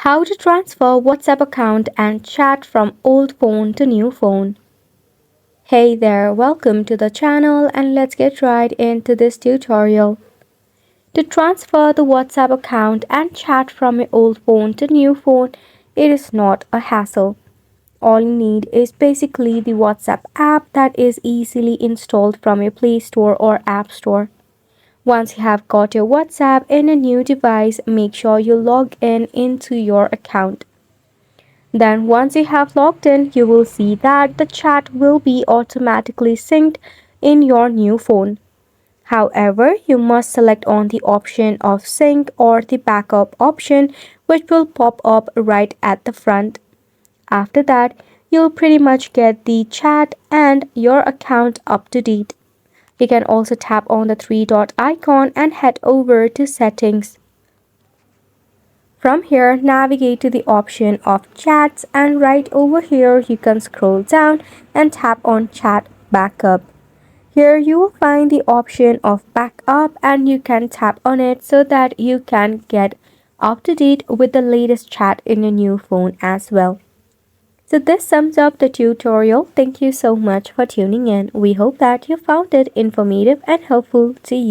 How to transfer WhatsApp account and chat from old phone to new phone. Hey there, welcome to the channel and let's get right into this tutorial. To transfer the WhatsApp account and chat from your old phone to new phone, it is not a hassle. All you need is basically the WhatsApp app that is easily installed from your Play Store or App Store. Once you have got your WhatsApp in a new device, make sure you log in into your account. Then once you have logged in, you will see that the chat will be automatically synced in your new phone. However, you must select on the option of sync or the backup option, which will pop up right at the front. After that, you'll pretty much get the chat and your account up to date. You can also tap on the three dot icon and head over to settings. From here, navigate to the option of chats, and right over here you can scroll down and tap on chat backup. Here you will find the option of backup and you can tap on it so that you can get up to date with the latest chat in your new phone as well. So this sums up the tutorial. Thank you so much for tuning in. We hope that you found it informative and helpful to you.